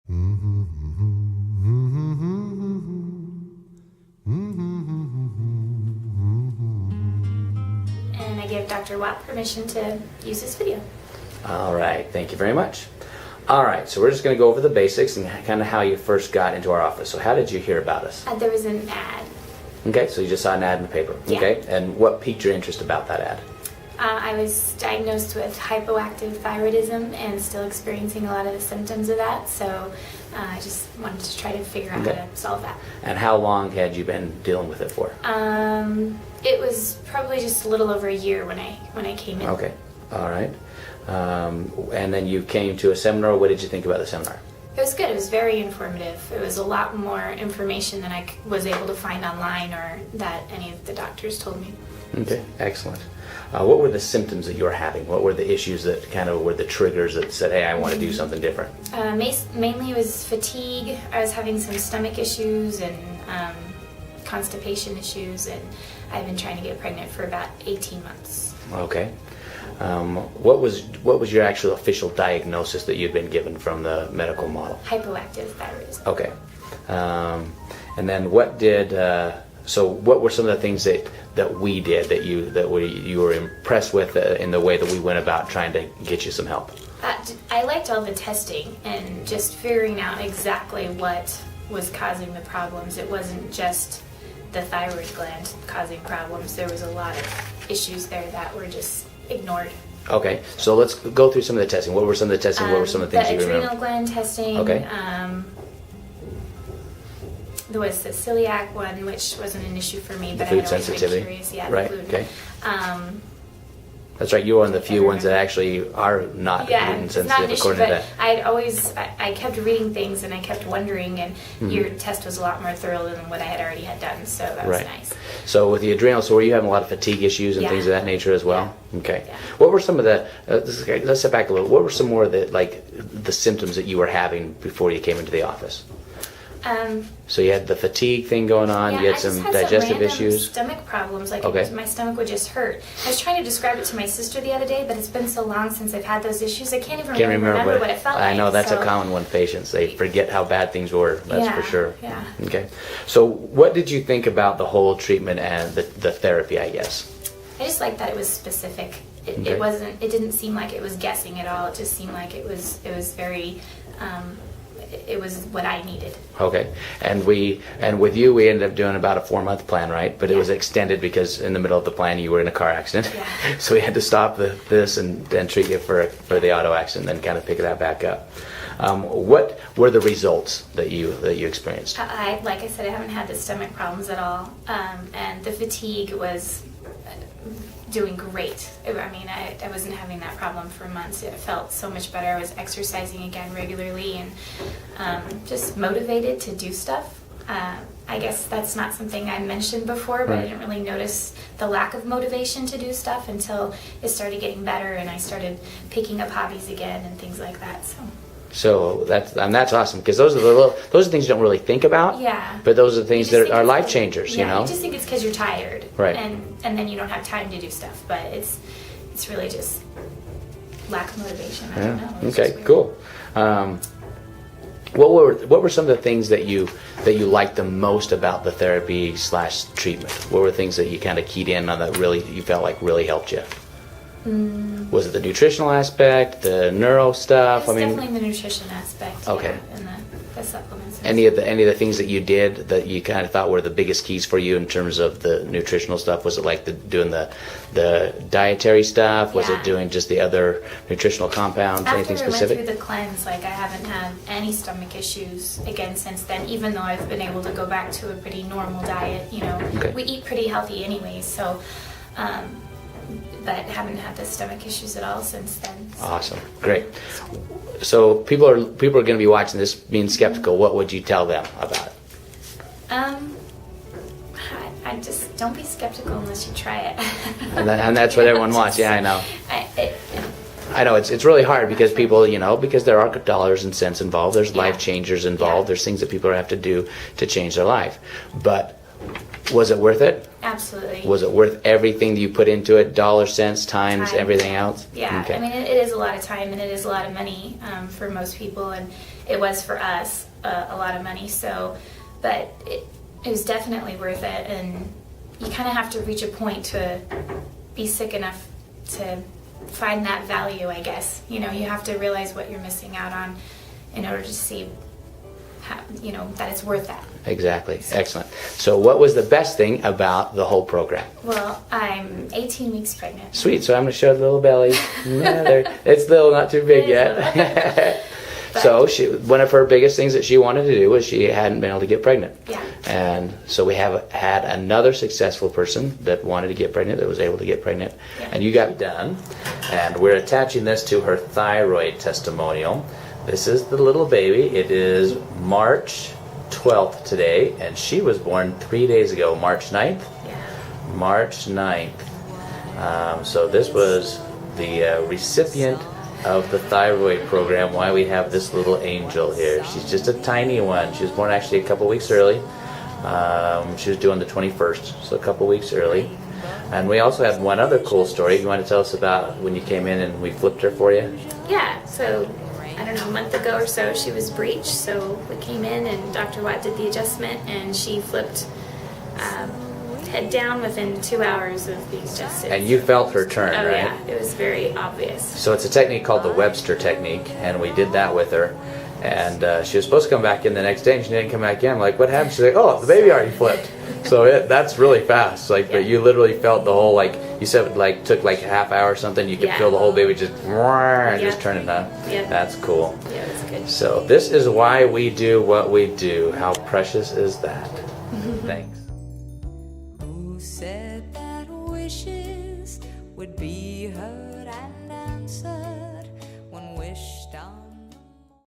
And I give Dr. Watt permission to use this video. All right, thank you very much. All right, so we're just going to go over the basics and kind of how you first got into our office. So how did you hear about us? There was an ad. Okay, so you just saw an ad in the paper. Yeah. Okay, and what piqued your interest about that ad? I was diagnosed with hypoactive thyroidism and still experiencing a lot of the symptoms of that, so I just wanted to try to figure out how to solve that. And how long had you been dealing with it for? It was probably just a little over a year when I came in. Okay, all right. And then you came to a seminar. What did you think about the seminar? It was good. It was very informative. It was a lot more information than I was able to find online or that any of the doctors told me. Okay, excellent. What were the symptoms that you were having? What were the issues that kind of were the triggers that said, hey, I want to do something different? Mainly it was fatigue. I was having some stomach issues and constipation issues, and I've been trying to get pregnant for about 18 months. Okay. What was your actual official diagnosis that you'd been given from the medical model? Hypoactive thyroidism. Okay. And then what were some of the things that we did that you were impressed with in the way that we went about trying to get you some help? I liked all the testing and just figuring out exactly what was causing the problems. It wasn't just the thyroid gland causing problems. There was a lot of issues there that were just ignored. Okay, so let's go through some of the testing. What were some of the testing? What were some of the things you remember? The adrenal gland testing. Okay. There was the celiac one, which wasn't an issue for me, but food I had always sensitivity. been curious. Yeah, right. the food. Okay. That's right. You're one of the few ones that actually are not gluten sensitive, it's not an issue, according to but that. I kept reading things and I kept wondering, and your test was a lot more thorough than what I had already had done, so that was nice. So with the adrenal, so were you having a lot of fatigue issues and things of that nature as well? Yeah. Okay. Yeah. What were some of the? Let's step back a little. What were some more of the symptoms that you were having before you came into the office? So you had the fatigue thing going on. Yeah, you had some digestive issues. Stomach problems. Like Okay. my stomach would just hurt. I was trying to describe it to my sister the other day, but it's been so long since I've had those issues. I can't even remember what it felt like. I know that's a common one. Patients, they forget how bad things were. That's for sure. Yeah. Okay. So what did you think about the whole treatment and the therapy? I guess. I just liked that it was specific. It wasn't. It didn't seem like it was guessing at all. It just seemed like it was very. It was what I needed. Okay, and with you, we ended up doing about a 4-month plan, right? But it was extended because in the middle of the plan you were in a car accident, so we had to stop this and then treat you for the auto accident, and then kind of pick that back up. What were the results that you experienced? Like I said, I haven't had the stomach problems at all, and the fatigue was doing great. I wasn't having that problem for months. It felt so much better. I was exercising again regularly and just motivated to do stuff. I guess that's not something I mentioned before, but I didn't really notice the lack of motivation to do stuff until it started getting better and I started picking up hobbies again and things like that. So that's awesome, because those are things you don't really think about. Yeah. But those are the things that are life changers. Yeah, you know. You just think it's because you're tired. Right. And then you don't have time to do stuff, but it's really just lack of motivation. I don't know. Okay. Cool. What were some of the things that you liked the most about the therapy / treatment? What were things that you kind of keyed in on that you felt like really helped you? Was it the nutritional aspect, the neuro stuff? Definitely the nutrition aspect. Okay. Yeah, and the supplements. Any of the things that you did that you kind of thought were the biggest keys for you in terms of the nutritional stuff? Was it like doing the dietary stuff? Was it doing just the other nutritional compounds? Anything specific? After I went through the cleanse, I haven't had any stomach issues again since then. Even though I've been able to go back to a pretty normal diet, we eat pretty healthy anyways. So. But haven't had the stomach issues at all since then. So. Awesome, great. So people are going to be watching this, being skeptical. What would you tell them about it? I just don't be skeptical unless you try it. and that's what everyone wants. Yeah, I know. I know it's really hard because people, because there are dollars and cents involved. There's life changers involved. There's things that people have to do to change their life. But was it worth it? Absolutely. Was it worth everything that you put into it, dollar, cents, times, Time. everything else? Yeah, Okay. I mean, it is a lot of time and it is a lot of money for most people, and it was for us a lot of money. So, but it was definitely worth it, and you kind of have to reach a point to be sick enough to find that value, I guess. You know, you have to realize what you're missing out on in order to see how, you know, that it's worth that. Exactly. Excellent. So what was the best thing about the whole program? Well, I'm 18 weeks pregnant. Sweet. So I'm going to show the little belly. Yeah, it's little, not too big It is yet. But- So one of her biggest things that she wanted to do was she hadn't been able to get pregnant. Yeah. And so we have had another successful person that wanted to get pregnant, that was able to get pregnant. Yeah. And you got done. And we're attaching this to her thyroid testimonial. This is the little baby. It is March 12th today, and she was born 3 days ago, March 9th. Yeah. March 9th. So this was the recipient of the thyroid program, why we have this little angel here. She's just a tiny one. She was born actually a couple weeks early. She was due on the 21st, so a couple weeks early. And we also had one other cool story. You want to tell us about when you came in and we flipped her for you? Yeah, so I don't know, a month ago or so she was breached, so we came in and Dr. Watt did the adjustment and she flipped head down within 2 hours of being adjusted. And you felt her turn, Oh right? yeah, it was very obvious. So it's a technique called the Webster technique, and we did that with her. And she was supposed to come back in the next day, and she didn't come back in. I'm like, what happened? She's like, oh, the baby already flipped. So that's really fast. Like, but you literally felt the whole, like you said, it like took like a half hour or something. You could Yeah. feel the whole baby just turning on. Yeah. That's cool. Yeah, it was good. So this is why we do what we do. How precious is that? Thanks. Who said that wishes would be